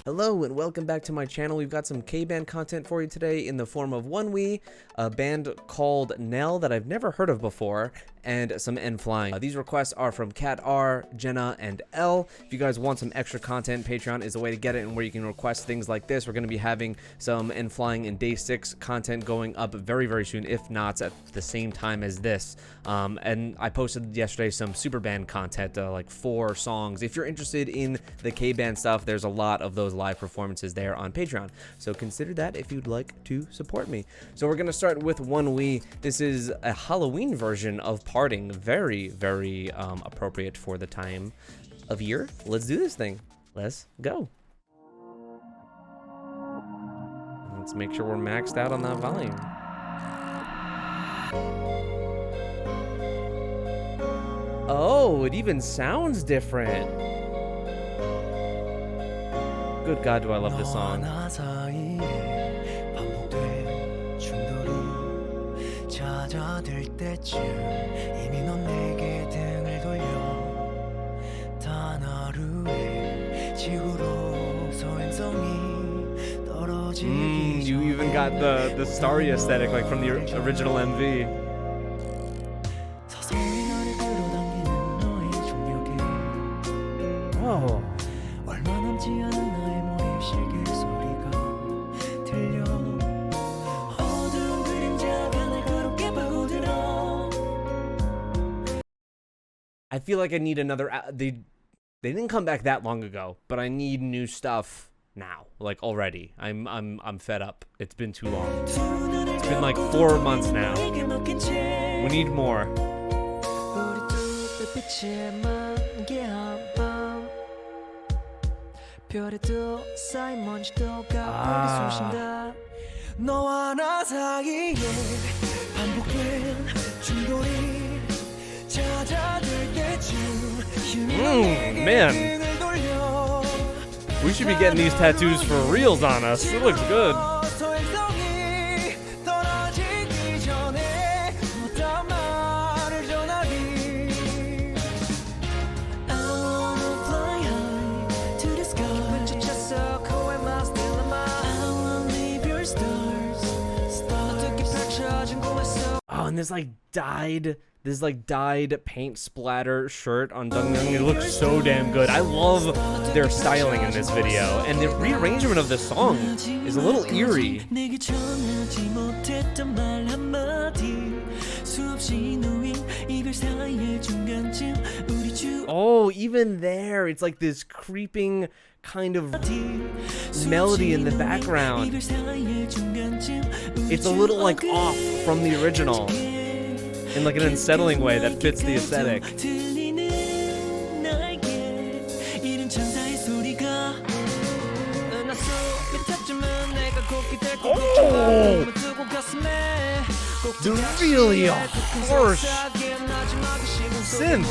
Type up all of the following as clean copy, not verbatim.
Hello and welcome back to my channel. We've got some K-band content for you today in the form of ONEWE, a band called Nell that I've never heard of before, and some N.Flying. These requests are from Kat R, Jenna, and L. If you guys want some extra content, Patreon is the way to get it, and where you can request things like this. We're going to be having some N.Flying and Day 6 content going up very, very soon, if not at the same time as this. And I posted yesterday some super band content, like 4 songs. If you're interested in the K-band stuff, there's a lot of those live performances there on Patreon. So consider that if you'd like to support me. So we're going to start with ONEWE. This is a Halloween version of Parting. Very, very appropriate for the time of year. Let's do this thing. Let's go. Let's make sure we're maxed out on that volume. Oh, it even sounds different. Good God, do I love this song. You even got the starry aesthetic like from the original MV. Oh. I feel like I need another. They didn't come back that long ago, but I need new stuff now. Like already, I'm fed up. It's been too long. It's been like 4 months now. We need more. Man, we should be getting these tattoos for reals on us. It looks good. Oh, and this dyed paint splatter shirt on Donghyun. It looks so damn good. I love their styling in this video, and the rearrangement of the song is a little eerie. Oh, even there, it's like this creeping kind of melody in the background. It's a little like off from the original in like an unsettling way that fits the aesthetic. Oh! The really harsh synth.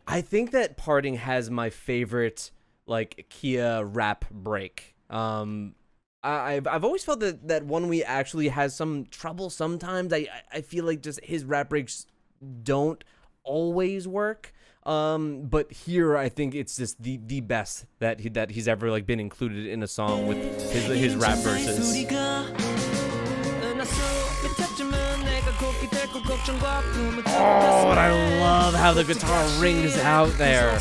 I think that Parting has my favorite like Kia rap break. I've always felt that ONEWE actually has some trouble sometimes. I feel like just his rap breaks don't always work. But here I think it's just the best that he's ever like been included in a song with his rap verses. Oh, and I love how the guitar rings out there.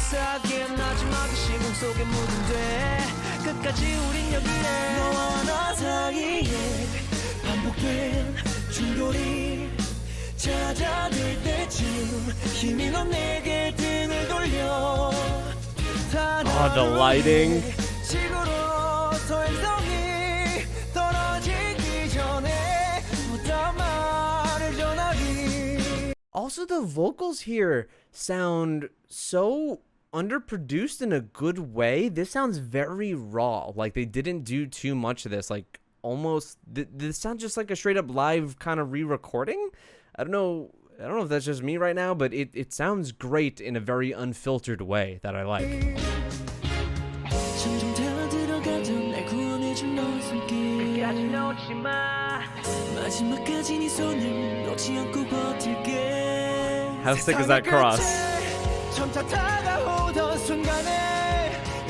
Oh, the lighting. Also, the vocals here sound so underproduced in a good way. This sounds very raw. Like they didn't do too much of this. Like almost, this sounds just like a straight up live kind of re-recording. I don't know I don't know if that's just me right now, but it sounds great in a very unfiltered way that I like. How sick is that cross?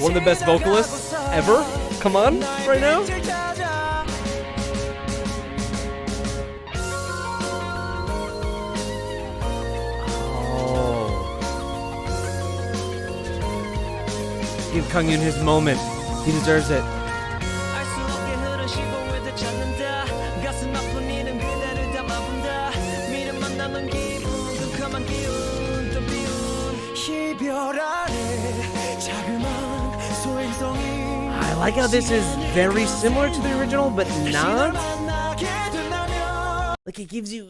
One of the best vocalists ever? Come on, right now? Give Kangyoon his moment. He deserves it. I like how this is very similar to the original, but not. Like, it gives you,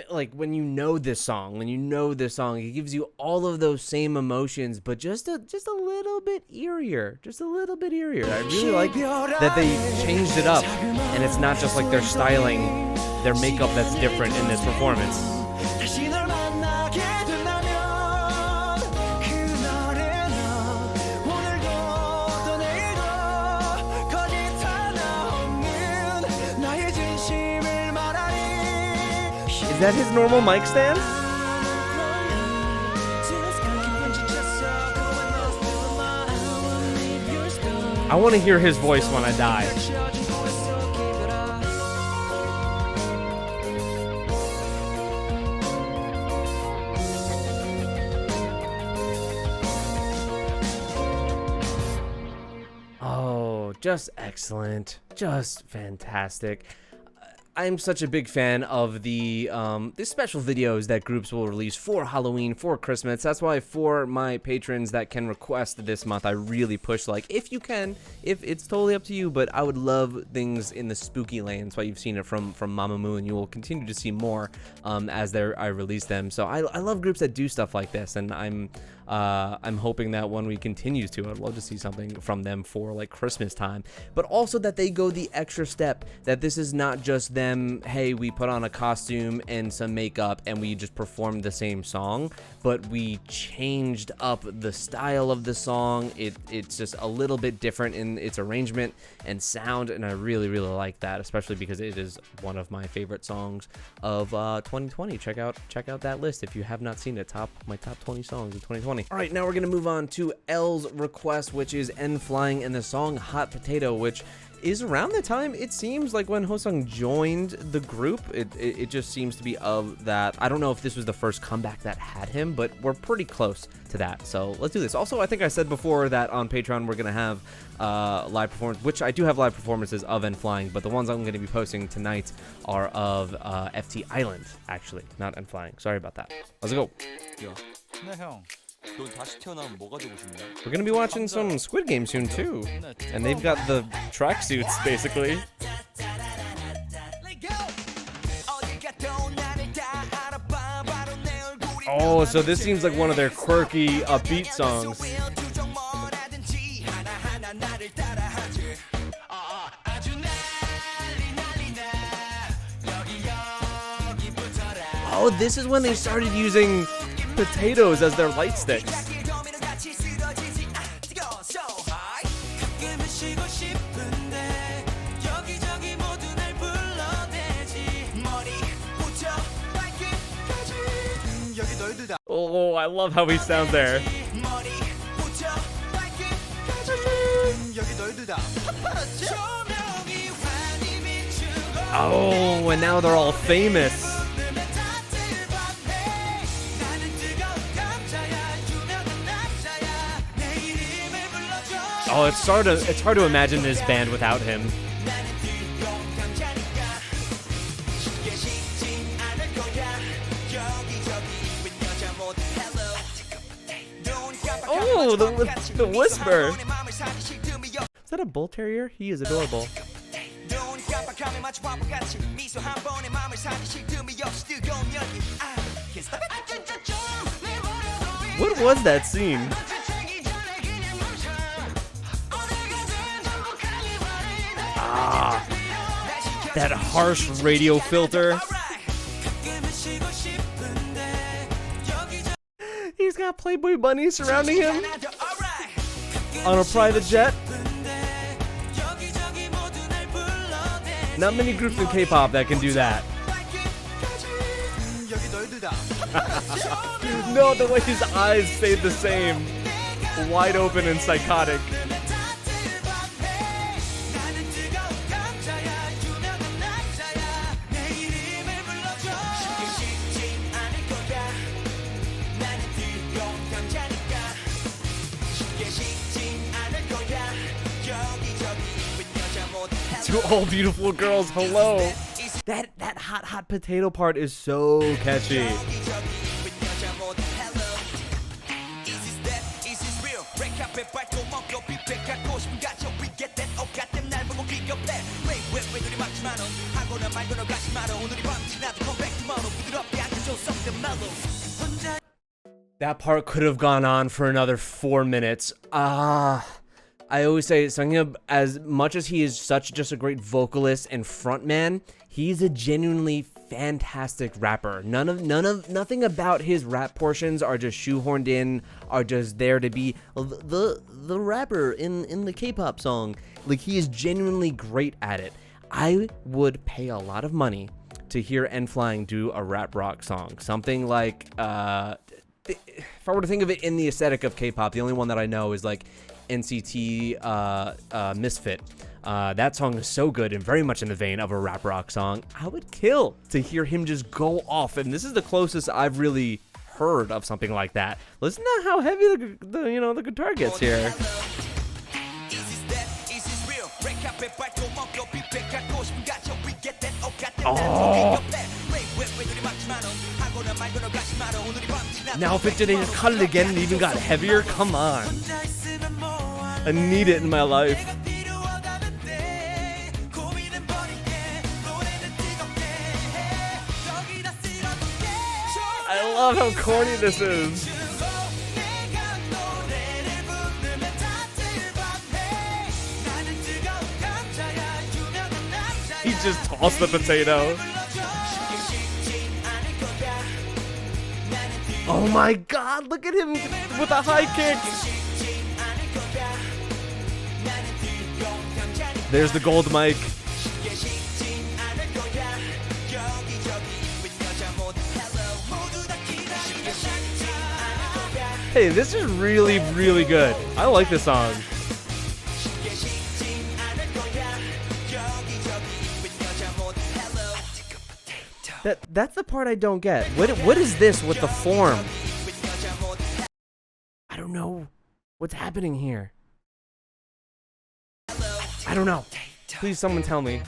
like, when you know this song, it gives you all of those same emotions, but just a little bit eerier. Just a little bit eerier. I really like that they changed it up, and it's not just like they're styling their makeup that's different in this performance. Is that his normal mic stand? I want to hear his voice when I die. Oh, just excellent. Just fantastic. I'm such a big fan of the special videos that groups will release for Halloween, for Christmas. That's why for my patrons that can request this month, I really push, like, if you can, if it's totally up to you, but I would love things in the spooky lane. That's why you've seen it from Mamamoo, and you will continue to see more as I release them. So I love groups that do stuff like this, and I'm hoping that ONEWE continues to. I'd love to see something from them for like Christmas time, but also that they go the extra step, that this is not just them, hey, we put on a costume and some makeup and we just performed the same song, but we changed up the style of the song. It's just a little bit different in its arrangement and sound, and I really like that, especially because it is one of my favorite songs of 2020. Check out that list if you have not seen it. My top 20 songs of 2020. All right, now we're gonna move on to L's request, which is N.Flying and the song Hot Potato, which is around the time, it seems, like when Hosung joined the group. It just seems to be of that. I don't know if this was the first comeback that had him, but we're pretty close to that. So let's do this. Also, I think I said before that on Patreon we're gonna have live performance, which I do have live performances of N.Flying, but the ones I'm gonna be posting tonight are of FT Island, actually, not N.Flying. Sorry about that. Let's go. We're gonna be watching some Squid Game soon too, and they've got the tracksuits basically. Oh, so this seems like one of their quirky, upbeat songs. Oh, this is when they started using potatoes as their light sticks. Oh, I love how he sounds there. Oh, and now they're all famous. Oh, it's hard to imagine this band without him. Oh, the whisper. Is that a bull terrier? He is adorable. What was that scene? Ah, that harsh radio filter. Playboy bunnies surrounding him on a private jet. Not many groups in K-pop that can do that. No, the way his eyes stayed the same. Wide open and psychotic. To all beautiful girls, hello. That hot potato part is so catchy. That part could have gone on for another 4 minutes. I always say Sungyeop, as much as he is just a great vocalist and frontman, he's a genuinely fantastic rapper. Nothing about his rap portions are just shoehorned in, are just there to be the rapper in the K-pop song. Like, he is genuinely great at it. I would pay a lot of money to hear N.Flying do a rap rock song. Something like, if I were to think of it in the aesthetic of K-pop, the only one that I know is like NCT Misfit. That song is so good and very much in the vein of a rap rock song. I would kill to hear him just go off, and this is the closest I've really heard of something like that. Listen to how heavy the guitar gets here. Oh. Now picturing his cut it again and even got heavier. Come on. I need it in my life. I love how corny this is. He just tossed the potato. Oh my god, look at him with a high kick. There's the gold mic. Hey, this is really, really good. I like this song. That's the part I don't get. What is this with the form? I don't know what's happening here. I don't know. Please, someone tell me.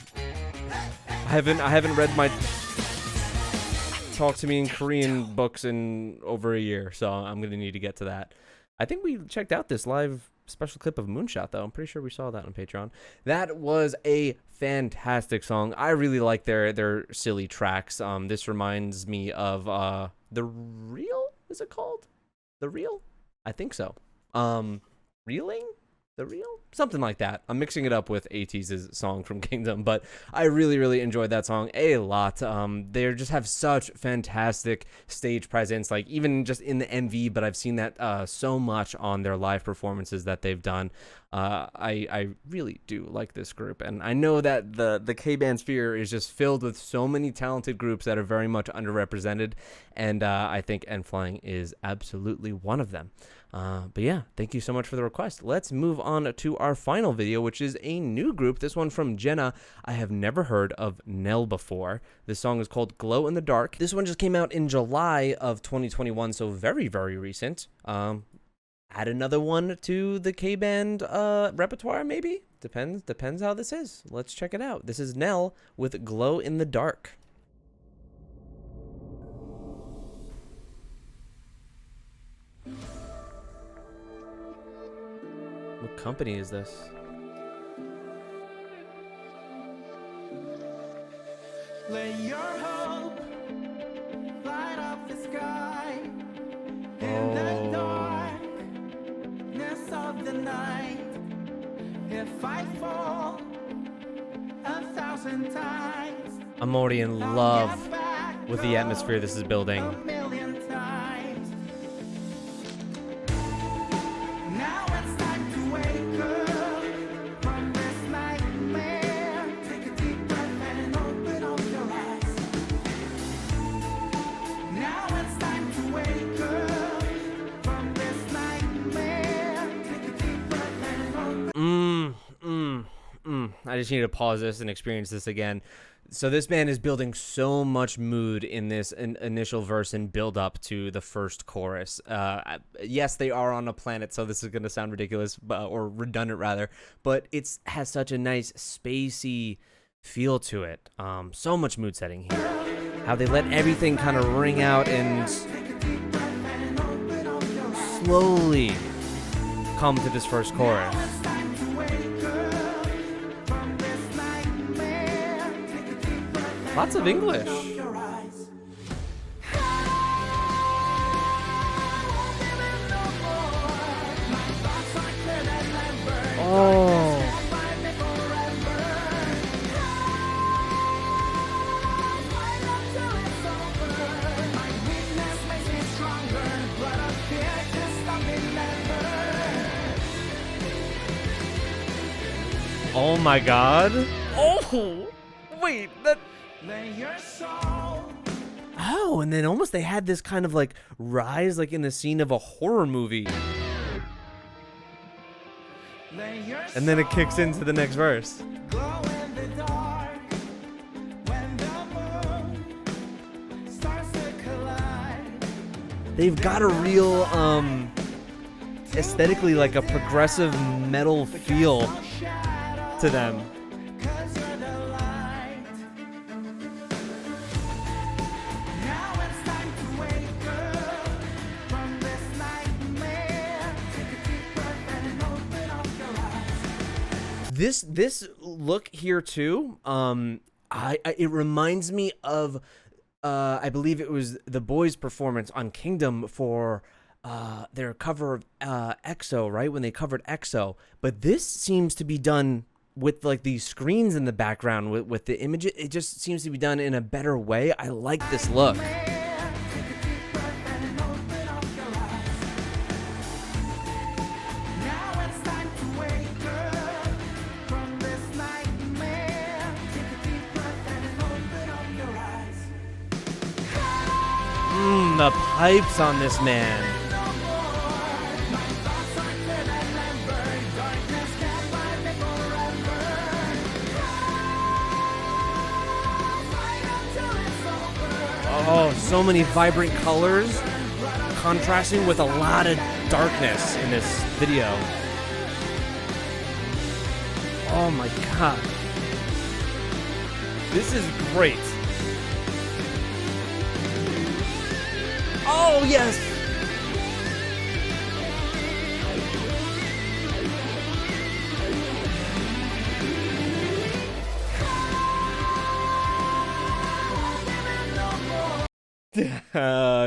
I haven't read my Talk to Me in Korean books in over a year, so I'm gonna need to get to that. I think we checked out this live special clip of Moonshot, though. I'm pretty sure we saw that on Patreon. That was a fantastic song. I really like their silly tracks. This reminds me of The Real? Is it called? The Real? I think so. Reeling? The Real? Something like that. I'm mixing it up with ATEEZ's song from Kingdom, but I really, really enjoyed that song a lot. They just have such fantastic stage presence, like even just in the MV, but I've seen that so much on their live performances that they've done. I really do like this group, and I know that the K-band sphere is just filled with so many talented groups that are very much underrepresented, and I think N.Flying is absolutely one of them. But yeah, thank you so much for the request. Let's move on to our final video, which is a new group. This one from Jenna. I have never heard of Nell before. This song is called Glow in the Dark. This one just came out in July of 2021, so very, very recent. Add another one to the K-band repertoire, maybe? Depends how this is. Let's check it out. This is Nell with Glow in the Dark. What company is this? Let your hope light up the sky in the darkness of the night. If I fall 1,000 times, I'm already in love with the atmosphere this is building. I just need to pause this and experience this again. So this band is building so much mood in this initial verse and build up to the first chorus. Yes, they are on a planet, so this is going to sound ridiculous or redundant rather, but it has such a nice spacey feel to it. So much mood setting here. How they let everything kind of ring out and slowly come to this first chorus. Lots of English. Oh. Oh my god. Oh, wait, that... Oh, and then almost they had this kind of like rise like in the scene of a horror movie. And then it kicks into the next verse. They've got a real aesthetically like a progressive metal feel to them. This look here too, it reminds me of I believe it was the Boys' performance on Kingdom for their cover of EXO, right? When they covered EXO. But this seems to be done with like these screens in the background with the images. It just seems to be done in a better way. I like this look. The pipes on this man. Oh, so many vibrant colors contrasting with a lot of darkness in this video. Oh my god. This is great. Oh, yes!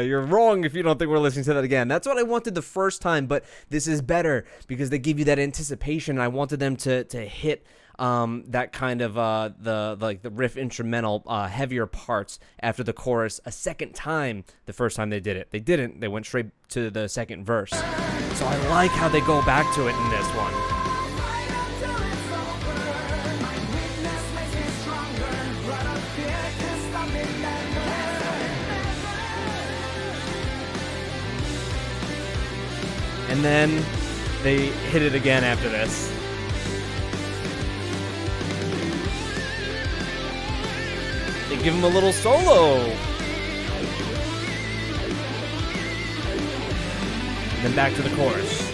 You're wrong if you don't think we're listening to that again. That's what I wanted the first time, but this is better because they give you that anticipation. I wanted them to hit that kind of the riff instrumental heavier parts after the chorus a second time. The first time they did it, they didn't. They went straight to the second verse. So I like how they go back to it in this one. And then they hit it again after this. They give him a little solo. And then back to the chorus.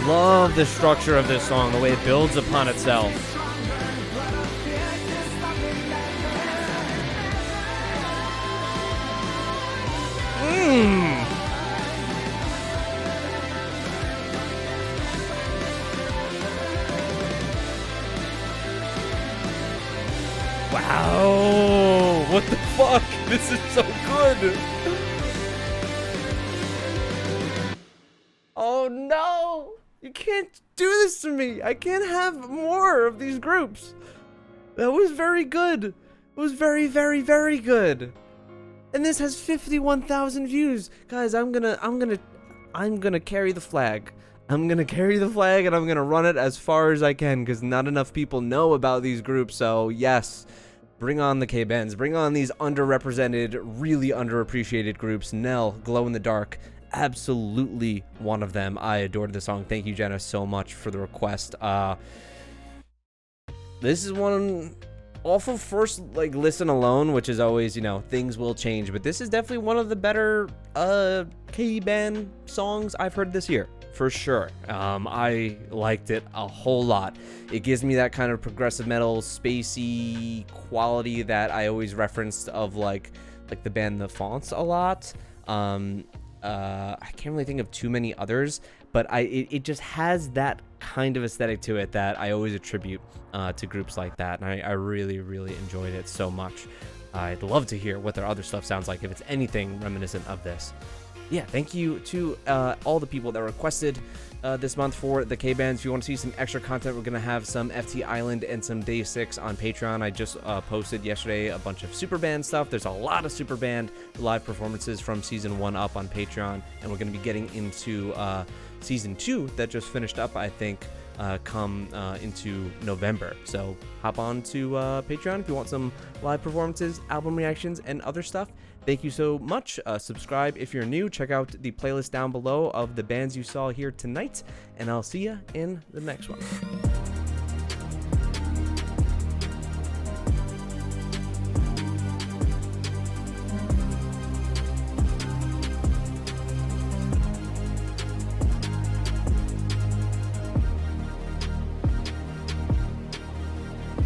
Love the structure of this song, the way it builds upon itself. Wow, what the fuck? This is so good. Oh no, you can't do this to me. I can't have more of these groups. That was very good. It was very, very, very good. And this has 51,000 views. Guys, I'm gonna carry the flag. I'm gonna carry the flag and I'm gonna run it as far as I can because not enough people know about these groups. So yes, Bring on the K-bands. Bring on these underrepresented, really underappreciated groups. Nell, Glow in the Dark, absolutely one of them. I adored the song. Thank you, Jenna, so much for the request. This is one off of first listen alone, which is always, things will change, but this is definitely one of the better K-band songs I've heard this year, for sure. I liked it a whole lot. It gives me that kind of progressive metal, spacey quality that I always referenced of like the band The Fonts a lot. I can't really think of too many others, but it just has that kind of aesthetic to it that I always attribute to groups like that, and I really, really enjoyed it so much. I'd love to hear what their other stuff sounds like if it's anything reminiscent of this. Yeah, thank you to all the people that requested this month for the K-bands. If you want to see some extra content, we're going to have some FT Island and some Day 6 on Patreon. I just posted yesterday a bunch of Superband stuff. There's a lot of Superband live performances from Season 1 up on Patreon, and we're going to be getting into Season 2 that just finished up, I think, come into November. So hop on to Patreon if you want some live performances, album reactions, and other stuff. Thank you so much. Subscribe if you're new. Check out the playlist down below of the bands you saw here tonight, and I'll see you in the next one.